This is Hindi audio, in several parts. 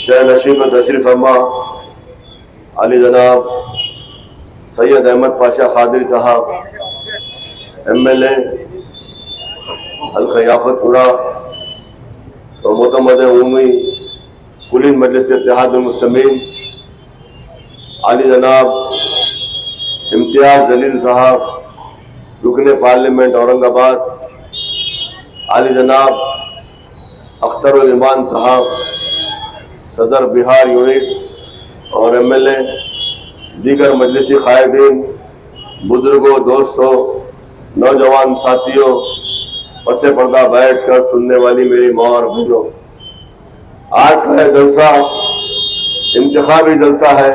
शह नशीब तशरीफ फरमा अली जनाब सैयद अहमद पाशा खादरी साहब MLA अलखयाफतपुरा और मोतमद उमी कुलीन मजलिस इत्तेहादुल मुस्लिमीन अली जनाब इम्तियाज़ जलील साहब रुकने पार्लियामेंट औरंगाबाद, अली जनाब अख्तरुल ईमान साहब सदर बिहार यूनिट और MLA, दीगर मजलिसी कायदीन, बुजुर्गों, दोस्तों, नौजवान साथियों, पसे पर्दा बैठ कर सुनने वाली मेरी माँ और बहनों, आज का यह जलसा इंतखाबी जलसा है।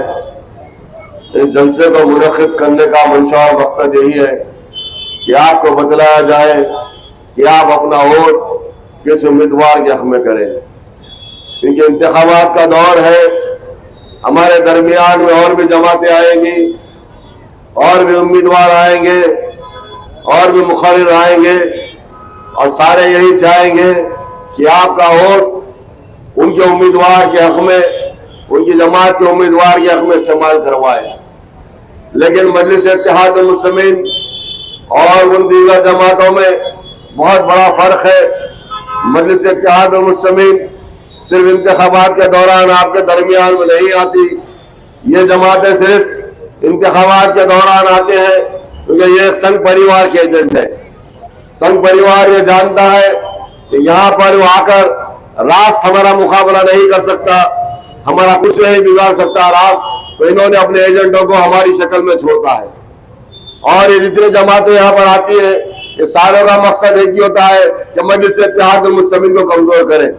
इस जलसे को मुनक़िद करने का मंशा और मकसद यही है कि आपको बतलाया जाए कि आप अपना वोट किस उम्मीदवार के हक में करें, क्योंकि इंतखाबात का दौर है। हमारे दरमियान में और भी जमातें आएंगी, और भी उम्मीदवार आएंगे, और भी मुखर्रिर आएंगे, और सारे यही चाहेंगे कि आपका वोट उनके उम्मीदवार के हक में, उनकी जमात के उम्मीदवार के हक में इस्तेमाल करवाए। लेकिन मजलिस इत्तेहादुल मुस्लिमीन और उन दीगर जमातों में बहुत बड़ा फर्क है। मजलिस इत्तेहादुल मुस्लिमीन सिर्फ इंतखाबात के दौरान आपके दरमियान में नहीं आती, ये जमातें सिर्फ इंतखाबात के दौरान आते हैं क्योंकि ये एक संघ परिवार के एजेंट है। संघ परिवार ये जानता है कि यहाँ पर वो आकर राष्ट्र हमारा मुकाबला नहीं कर सकता, हमारा कुछ नहीं बिगाड़ सकता राष्ट्र, तो इन्होंने अपने एजेंटों को हमारी शक्ल में छोड़ा है। और ये जितने जमातें यहाँ पर आती है, ये सारों का मकसद एक ही होता है कि मजलिस इत्तेहादुल मुस्लिमीन को कमजोर करें।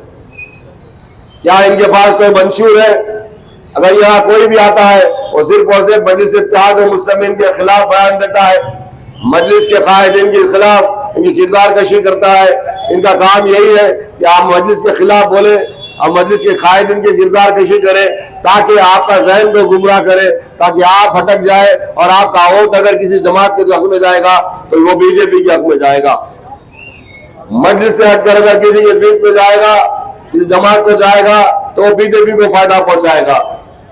क्या इनके पास कोई मंशूर है? अगर यहाँ कोई भी आता है वो सिर्फ और सिर्फ मजलिस इत्तेहादुल मुस्लिमीन के खिलाफ बयान देता है, मजलिस के कायदीन के खिलाफ इनकी किरदार कशी करता है। इनका काम यही है कि आप मजलिस के खिलाफ बोले और मजलिस के कायदीन की किरदार कशी करें, ताकि आपका जहन को गुमराह करे, ताकि आप भटक जाए और आपका वोट अगर किसी जमात के हक में जाएगा तो वो बीजेपी के हक में जाएगा। मजलिस से हटकर अगर किसी के बीच में जाएगा, किसी जमात को जाएगा, तो वो बीजेपी को फायदा पहुंचाएगा।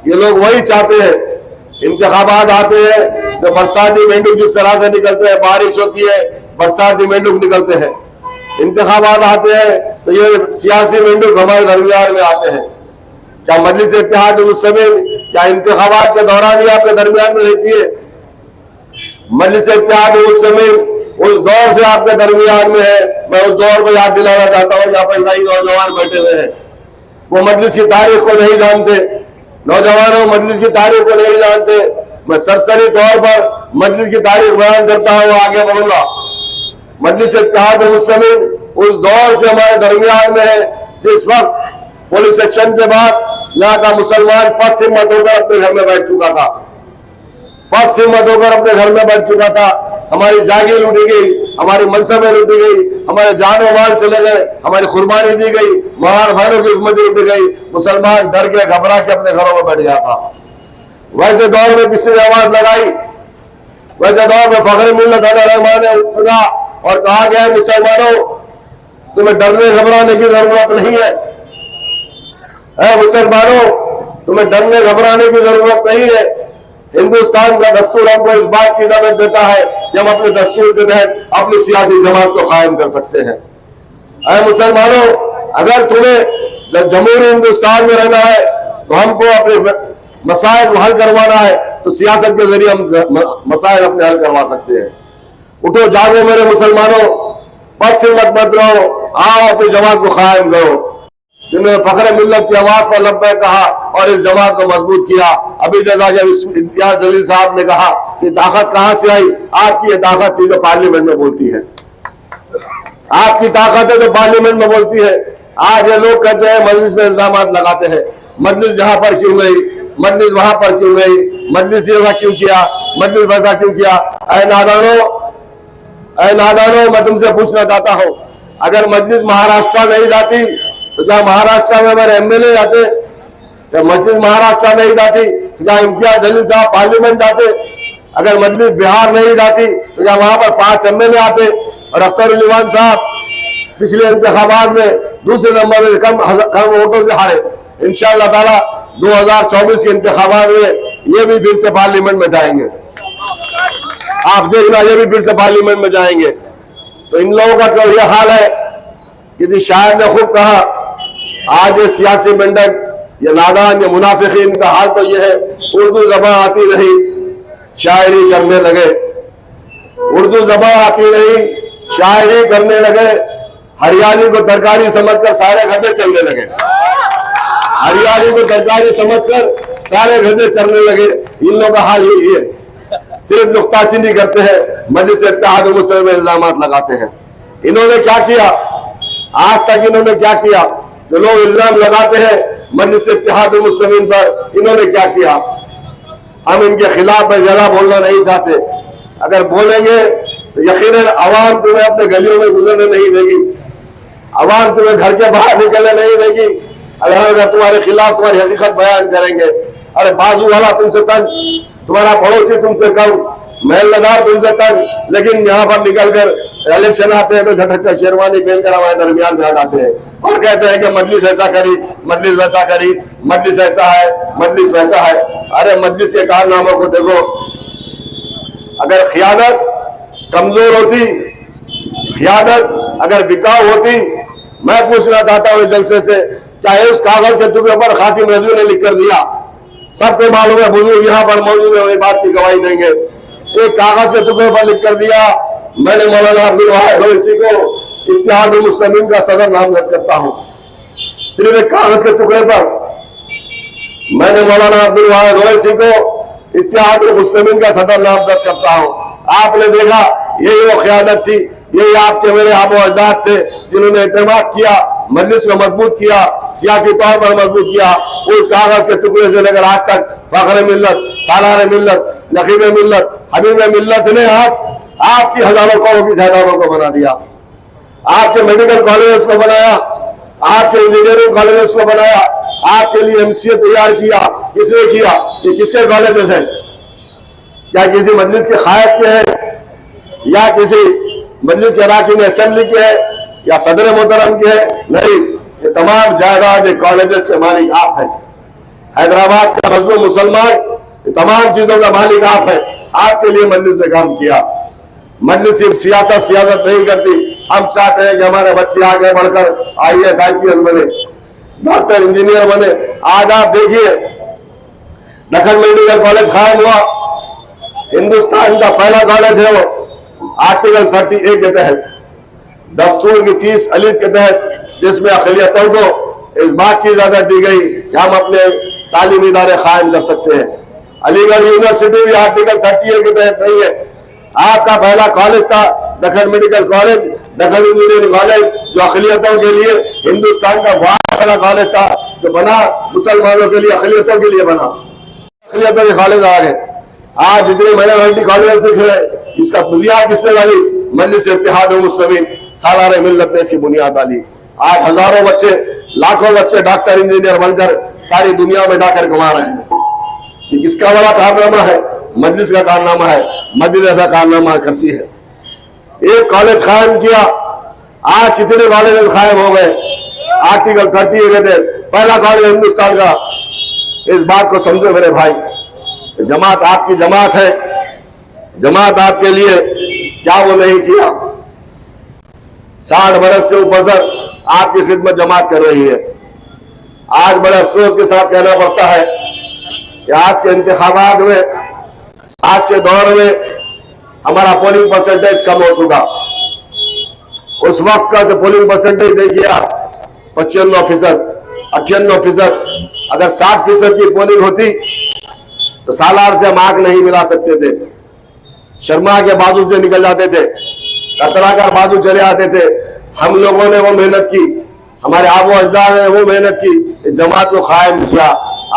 ये लोग वही चाहते हैं। इंतखाबात आते हैं तो बरसाती मेंढक जिस तरह से निकलते हैं, बारिश होती है बरसाती मेंढक निकलते हैं। इंतखाबात आते हैं तो ये सियासी मेंढक हमारे दरमियान में आते हैं। क्या मजलिस इत्तेहादुल मुस्लिमीन क्या इंतखाबात के दौरान ही आपके दरमियान में रहती है? मजलिस इत्तेहादुल मुस्लिमीन उस दौर से आपके दरमियान में है। मैं उस दौर को याद दिलाना चाहता हूँ जहाँ पर कई नौजवान बैठे हुए हैं, वो मजलिस की तारीख को नहीं जानते। नौजवानों, मजलिस की तारीख को नहीं जानते। मैं सरसरी तौर पर मजलिस की तारीख बयान करता हूँ, आगे बढ़ूंगा। मजलिस इत्तेहादुल मुस्लिमीन उस दौर से हमारे दरमियान में है जिस वक्त पुलिस एक्शन के बाद यहाँ का मुसलमान पस्त हिम्मत होकर अपने घर में बैठ चुका था, पस्त हिम्मत होकर अपने घर में बैठ चुका था। हमारी जागीर लूटी गई, हमारी मनसबें लूटी गई, हमारे जान और माल चले गए, हमारी कुर्बानी दी गई, महार बहनों की उम्मत लूटी गई। मुसलमान डर के घबरा के अपने घरों में बैठ गया था। वैसे दौर में किसी ने आवाज लगाई, वैसे दौर में फखर मिल्लत रहमान ने उठा और कहा गया, मुसलमानों तुम्हें डरने घबराने की जरूरत नहीं है। मुसलमानों तुम्हें डरने घबराने की जरूरत नहीं है। हिंदुस्तान का दस्तूर हमको इस बात की इजाजत देता है कि हम अपने दस्तूर के तहत अपनी सियासी जमात को कायम कर सकते हैं। मुसलमानों, अगर तुम्हें जमहूरी हिंदुस्तान में रहना है तो हमको अपने मसाइल को हल करवाना है, तो सियासत के जरिए हम मसाइल अपने हल करवा सकते हैं। उठो जागो मेरे मुसलमानों, बस मत मत रहो, आओ अपनी जमात को कायम करो। जिन्होंने फखर मिल्लत की आवाज पर लब्बैक कहा और इस जमात को मजबूत किया। अभी जैसा जब इम्तियाज जलील साहब ने कहा कि ताकत कहां से आई, आपकी ये ताकत थी जो पार्लियामेंट में बोलती है, आपकी ताकत है जो पार्लियामेंट में बोलती है। आज ये लोग कहते हैं मजलिस में इल्जाम लगाते हैं, मजलिस जहां पर क्यों गई, मजलिस वहां पर क्यों गई, मजलिस ऐसा क्यों किया, मजलिस वैसा क्यों किया। ऐ नादानो, मैं तुमसे पूछना चाहता हूं, अगर मजलिस महाराष्ट्र नहीं जाती तो क्या महाराष्ट्र में हमारे MLA जाते? जब मजलिस महाराष्ट्र नहीं जाती तो क्या इम्तियाज जलील साहब पार्लियामेंट जाते? अगर मजलिस बिहार नहीं जाती तो क्या वहां पर 5 MLA आते? और अख्तरुल ईमान साहब पिछले इंतखाबात में दूसरे नंबर में कम वोटों से हारे। इंशाअल्लाह ताला 2024 के इंतखाबात में ये भी फिर से पार्लियामेंट में जाएंगे। आप देखना, ये भी फिर से पार्लियामेंट में जाएंगे। तो इन लोगों का तो ये हाल है कि शायर ने खूब कहा, आज ये सियासी मेंढक, ये नादान, ये मुनाफिकीन का हाल तो ये है, उर्दू ज़बान आती नहीं शायरी करने लगे, उर्दू ज़बान आती नहीं शायरी करने लगे, हरियाली को तरकारी समझकर सारे गधे चलने लगे, हरियाली को तरकारी समझकर सारे गधे चलने लगे। इन लोगों का हाल यही है, सिर्फ नुक्ताचीनी करते हैं, मजलिस इत्तेहाद मुस्लिम में इल्जामात लगाते हैं। इन्होंने क्या किया आज तक, इन्होंने क्या किया? जो लोग इल्जाम लगाते हैं मजलिस इत्तेहाद मुस्लिमीन पर, इन्होंने क्या किया? हम इनके खिलाफ में जरा बोलना नहीं चाहते। अगर बोलेंगे तो यकीनन अवाम तुम्हें अपने गलियों में गुजरने नहीं देगी, अवाम तुम्हें घर के बाहर निकलने नहीं देगी अगर तुम्हारे खिलाफ तुम्हारी हकीकत बयान करेंगे। अरे बाजू वाला तुमसे तंग, तुम्हारा पड़ोसी तुमसे कम, महलदार तुमसे तंग, लेकिन यहाँ पर निकलकर इलेक्शन आते हैं तो झटक शेरवानी पहनकर हमारे दरमियान में आते हैं और कहते हैं कि मजलिस ऐसा करी, मजलिस वैसा करी, मजलिस ऐसा है, मजलिस वैसा है। अरे मजलिस के कारनामों को देखो। अगर क़ियादत कमजोर होती, क़ियादत अगर बिकाऊ होती, मैं पूछना चाहता हूँ जलसे से, चाहे उस कागज के टुकड़े पर कासिम रजवी ने लिख कर दिया, सबको मालूम है, बुजुर्ग यहाँ पर मौजूद है, वही बात की गवाही देंगे। एक कागज के टुकड़े पर लिख कर दिया, मैंने मौलाना अब्दुल वाहिद ओवैसी को इत्तेहाद मुस्लिमीन का सदर नामजद करता हूँ। सिर्फ एक कागज के टुकड़े पर मैंने मौलाना अब्दुल वाहिद ओवैसी को इत्तेहाद मुस्लिमीन का सदर नामजद करता हूँ। आपने देखा, यही वो क़ियादत थी, यही आपके मेरे आबो अजदाद थे जिन्होंने इत्तेमाद किया, मजलिस को मजबूत किया, सियासी तौर पर मजबूत किया। उस कागज के टुकड़े से लेकर आज तक फख्र मिल्लत, सालार मिल्लत, नकीब मिल्लत, हबीब मिल्लत ने आज आपकी हजारों करोड़ों की जायदादों को बना दिया, आपके मेडिकल कॉलेज को बनाया, आपके इंजीनियरिंग कॉलेज को बनाया, आपके लिए एमसीए तैयार किया। किसने किया? ये किसके कॉलेज है? क्या किसी मजलिस के खायद के हैं, या किसी मजलिस के अराकीन असेंबली के है, या सदर मोहतरम के है? नहीं, ये तमाम जायदाद कॉलेजेस के मालिक आप हैं। हैदराबाद का मजलूम मुसलमान, ये तमाम चीजों का मालिक आप हैं। आपके लिए मजलिस ने काम किया। मजलिस सिर्फ सियासत नहीं करती। हम चाहते हैं कि हमारे बच्चे आगे बढ़कर IAS IPS बने, डॉक्टर इंजीनियर बने। आज आप देखिए, दखन मेडिकल कॉलेज कायम हुआ, हिंदुस्तान का पहला कॉलेज है वो, आर्टिकल 38 के तहत, दस्तूर की 30 अलीफ के तहत, जिसमें अक़लियतों को इस बात की इजाजत दी गई कि हम अपने तालीमी इदारे कायम कर सकते हैं। अलीगढ़ यूनिवर्सिटी भी आर्टिकल 38 के तहत नहीं है। आपका पहला कॉलेज था Deccan medical college, Deccan engineering college, जो अक़लियतों के लिए हिंदुस्तान का पहला कॉलेज था, जो बना मुसलमानों के लिए, अक़लियतों के लिए बना। अक़लियतों के कॉलेज आ गए। आज जितने माइनॉरिटी कॉलेज दिख रहे हैं, इसका बुनियाद किसने डाली? मजलिस इत्तेहाद मुस्लिमीन सालार मिल्लत ने इसकी बुनियाद डाली। आज हजारों बच्चे, लाखों बच्चे डॉक्टर इंजीनियर बनकर सारी दुनिया में जाकर कमा रहे हैं। ये किसका बड़ा कारनामा है? मजलिस का कारनामा है। मजलिस ऐसा कारनामा करती है। एक कॉलेज कायम किया, आज कितने कॉलेज कायम हो गए? आर्टिकल 38 कहते हैं, पहला कॉलेज हिंदुस्तान का। इस बात को समझो मेरे भाई, जमात आपकी जमात है, जमात आपके लिए क्या वो नहीं किया? 60 बरस से ऊपर से आपकी खिदमत जमात कर रही है। आज बड़े अफसोस के साथ कहना पड़ता है कि आज के इंतखाबात में, आज के दौर में हमारा पोलिंग परसेंटेज कम हो चुका। उस वक्त का जो पोलिंग परसेंटेज देखिए आप, 95%, 98%। अगर 60% की पोलिंग होती तो सालार से हम आग नहीं मिला सकते थे, शर्मा के बाजू से निकल जाते थे, कतराकर बाजू चले आते थे। हम लोगों ने वो मेहनत की, हमारे आबो अजदाद ने वो मेहनत की, जमात को कायम किया।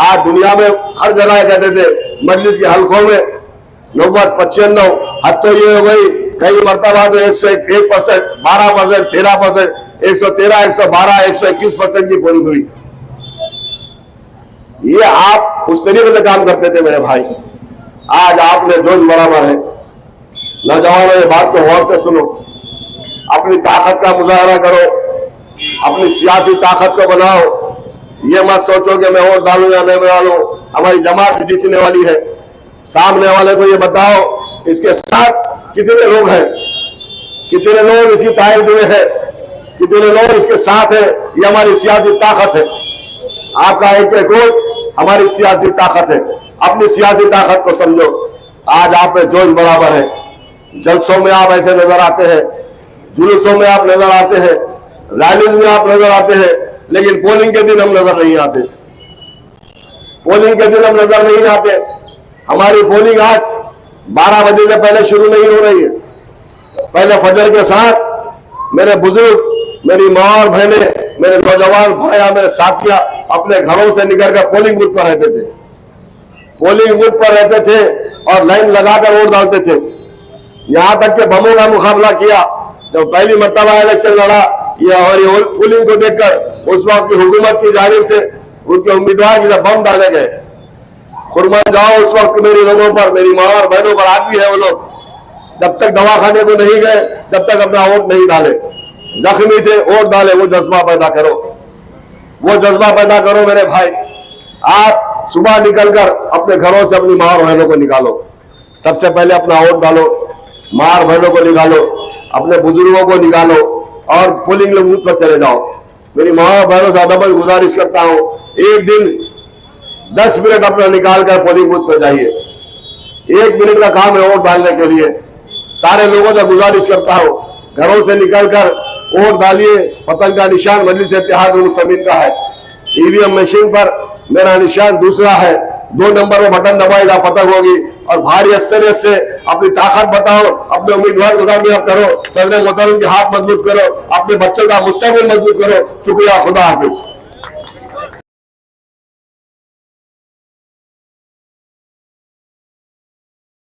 आज दुनिया में हर जगह कहते थे, मजलिस के हल्कों में 90, 95, हद तो ये हो गई कई मरतबा तो 101%, 12%, 13%, 113, 112, 121% की पोलिंग हुई। ये आप उस तरीके से काम करते थे मेरे भाई। आज आपने जोश बराबर है। नौजवानों, ये बात को गौर से सुनो, अपनी ताकत का मुजाहरा करो, अपनी सियासी ताकत को बनाओ। ये मत सोचो कि मैं वोट डालूं या नहीं डालूं, हमारी जमात जीतने वाली है। सामने वाले को ये बताओ इसके साथ कितने लोग हैं, कितने लोग इसकी तायद में है, कितने लोग इसके साथ है। ये हमारी सियासी ताकत है। आपका एक वोट हमारी सियासी ताकत है। अपनी सियासी ताकत को समझो। आज आप में जोश बराबर है। जलसों में आप ऐसे नजर आते हैं, जुलूसों में आप नजर आते हैं, रैलीज में आप नजर आते हैं, लेकिन पोलिंग के दिन हम नजर नहीं आते। पोलिंग के दिन हम नजर नहीं आते। हमारी पोलिंग आज 12 बजे से पहले शुरू नहीं हो रही है। पहले फजर के साथ मेरे बुजुर्ग, मेरी माँ और बहनें, मेरे नौजवान भाइयां, मेरे साथियां अपने घरों से निकलकर पोलिंग बूथ पर रहते थे। पोलिंग बूथ पर रहते थे और लाइन लगाकर वोट डालते थे। यहां तक के बमों का मुकाबला किया। जब पहली मर्तबा इलेक्शन लड़ा, ये हमारी पोलिंग को देखकर उस वक्त की हुकूमत की जानिब से उनके उम्मीदवार की बम डाले गए। खुरमा जाओ उस वक्त मेरे लोगों पर, मेरी माँ और बहनों पर आज भी है। वो लोग जब तक दवाखाने को नहीं गए, जब तक अपना वोट नहीं डाले, जख्मी थे, वोट डाले। वो जज्बा पैदा करो, वो जज्बा पैदा करो मेरे भाई। आप सुबह निकलकर अपने घरों से अपनी माँ और बहनों को निकालो। सबसे पहले अपना वोट डालो, माँ और बहनों को निकालो, अपने बुजुर्गों को निकालो और पोलिंग बूथ पर चले जाओ। मेरी माँ और बहनों से अदब गुजारिश करता हूँ, एक दिन 10 मिनट अपना निकालकर पोलिंग बूथ पर जाइए। 1 मिनट का काम है वोट डालने के लिए। सारे लोगों से गुजारिश करता हूँ, घरों से निकलकर वोट डालिए। पतंग का निशान मजलिस इत्तेहादुल मुस्लिमीन का है। ईवीएम मशीन पर मेरा निशान दूसरा है। 2 नंबर में बटन दबाएगा, पतंग होगी। और भारी असरियत से अपनी ताकत बताओ, अपने उम्मीदवार को कामयाब करो, सदर मोहतरम के हाथ मजबूत करो, अपने बच्चों का मुस्तकबिल मजबूत करो। शुक्रिया, खुदा हाफिज।